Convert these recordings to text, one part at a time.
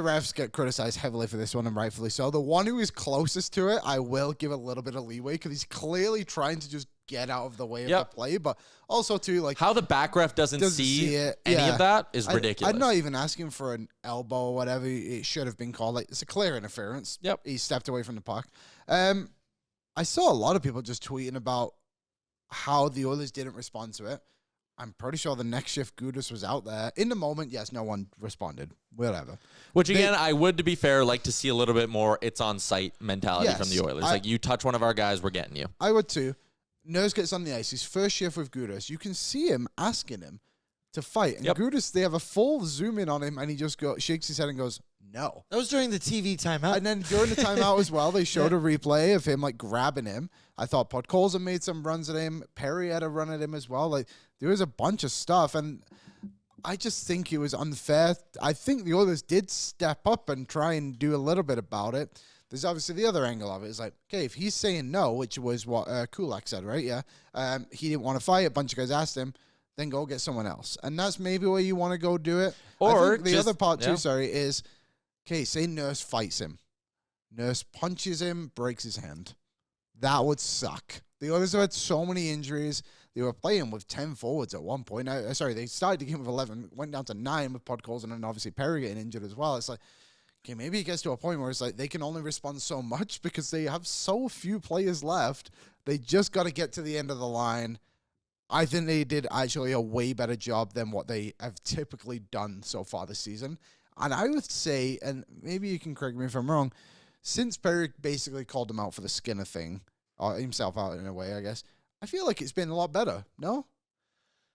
refs get criticized heavily for this one, and rightfully so. The one who is closest to it, I will give a little bit of leeway because he's clearly trying to just get out of the way of the play, but also too like how the back ref doesn't see any of that is ridiculous. I'm not even asking for an elbow or whatever. It should have been called. Like, it's a clear interference. Yep. He stepped away from the puck. I saw a lot of people just tweeting about how the Oilers didn't respond to it. I'm pretty sure the next shift Gudas was out there. In the moment, yes, no one responded. Whatever. Which, again, I would, to be fair, like to see a little bit more it's on site mentality from the Oilers. Like, you touch one of our guys, we're getting you. I would too. Nurse gets on the ice. His first shift with Gudas. You can see him asking him to fight. And Gudas, they have a full zoom in on him, and he just shakes his head and goes, no. That was during the TV timeout. And then during the timeout as well, they showed a replay of him, like, grabbing him. I thought Podkolzin made some runs at him. Perry had a run at him as well. Like, there was a bunch of stuff, and I just think it was unfair. I think the Oilers did step up and try and do a little bit about it. There's obviously the other angle of it. It's like, okay, if he's saying no, which was what Kulak said, right? Yeah. He didn't want to fight. A bunch of guys asked him, then go get someone else. And that's maybe where you want to go do it. Or the other part too, is, okay, say Nurse fights him. Nurse punches him, breaks his hand. That would suck. The Oilers have had so many injuries. They were playing with 10 forwards at one point. They started the game with 11, went down to 9 with Podkolzin, and obviously Perry getting injured as well. It's like, okay, maybe it gets to a point where it's like they can only respond so much because they have so few players left. They just got to get to the end of the line. I think they did actually a way better job than what they have typically done so far this season. And I would say, and maybe you can correct me if I'm wrong, since Perry basically called him out for the Skinner thing, or himself out in a way, I guess, I feel like it's been a lot better, no?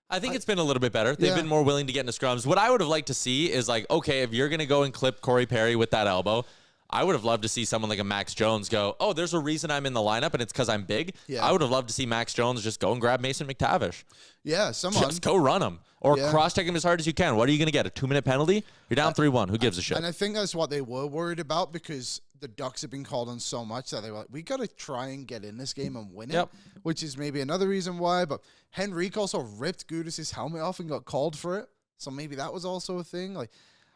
I think it's been a little bit better. They've been more willing to get into scrums. What I would have liked to see is like, okay, if you're going to go and clip Corey Perry with that elbow, I would have loved to see someone like a Max Jones go, oh, there's a reason I'm in the lineup, and it's because I'm big. Yeah. I would have loved to see Max Jones just go and grab Mason McTavish. Yeah, someone. Just go run him. Or cross-check him as hard as you can. What are you going to get, a 2-minute penalty? You're down 3-1. Who gives a shit? And I think that's what they were worried about because the Ducks have been called on so much that they were like, we got to try and get in this game and win it, which is maybe another reason why. But Henrique also ripped Gudas' helmet off and got called for it. So maybe that was also a thing. Like,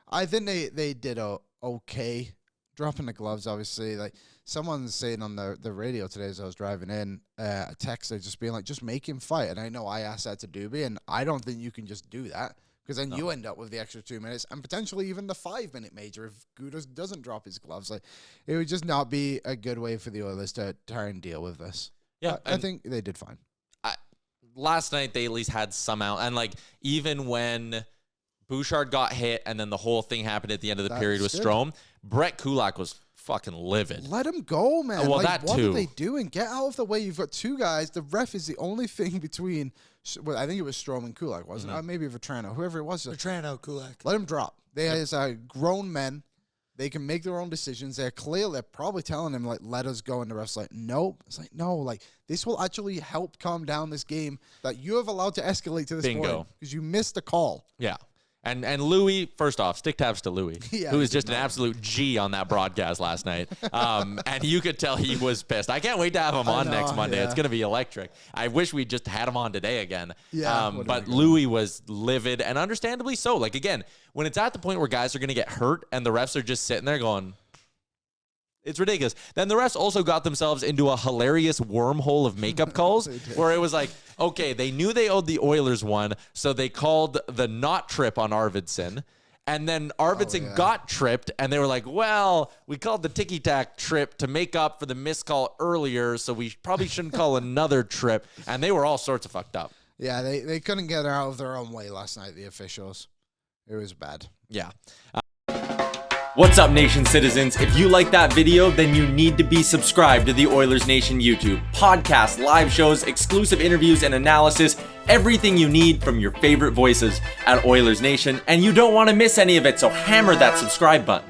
I think they did okay. Dropping the gloves, obviously. Like, someone's saying on the radio today as I was driving in, a text, they're just being like, just make him fight. And I know I asked that to Doobie, and I don't think you can just do that because then you end up with the extra 2 minutes and potentially even the 5-minute major if Gudas doesn't drop his gloves. Like, it would just not be a good way for the Oilers to try and deal with this. Yeah, I think they did fine. Last night, they at least had some out. And, like, even when Bouchard got hit and then the whole thing happened at the end of the period with Strome, Brett Kulak was fucking livid. Let him go, man. Well, like, that what too. are they doing? Get out of the way. You've got two guys. The ref is the only thing between, well, I think it was Strome and Kulak, wasn't it? Maybe Vetrano, whoever it was. Vetrano, Kulak. Let him drop. They are grown men. They can make their own decisions. They're probably telling him, like, let us go. And the ref's like, nope. It's like, no, like, this will actually help calm down this game that you have allowed to escalate to this point because you missed a call. Yeah. And Louis, first off, stick taps to Louis, who was just an absolute G on that broadcast last night. And you could tell he was pissed. I can't wait to have him on next Monday. It's going to be electric. I wish we just had him on today again. But Louis was livid, and understandably so. Like, again, when it's at the point where guys are going to get hurt and the refs are just sitting there going, it's ridiculous. Then the refs also got themselves into a hilarious wormhole of makeup calls where it was like, okay, they knew they owed the Oilers one, so they called the not trip on Arvidsson. And then Arvidsson got tripped, and they were like, well, we called the ticky-tack trip to make up for the missed call earlier, so we probably shouldn't call another trip. And they were all sorts of fucked up. Yeah, they couldn't get out of their own way last night, the officials. It was bad. Yeah. What's up, Nation citizens? If you like that video, then you need to be subscribed to the Oilers Nation YouTube. Podcasts, live shows, exclusive interviews, and analysis. Everything you need from your favorite voices at Oilers Nation. And you don't want to miss any of it, so hammer that subscribe button.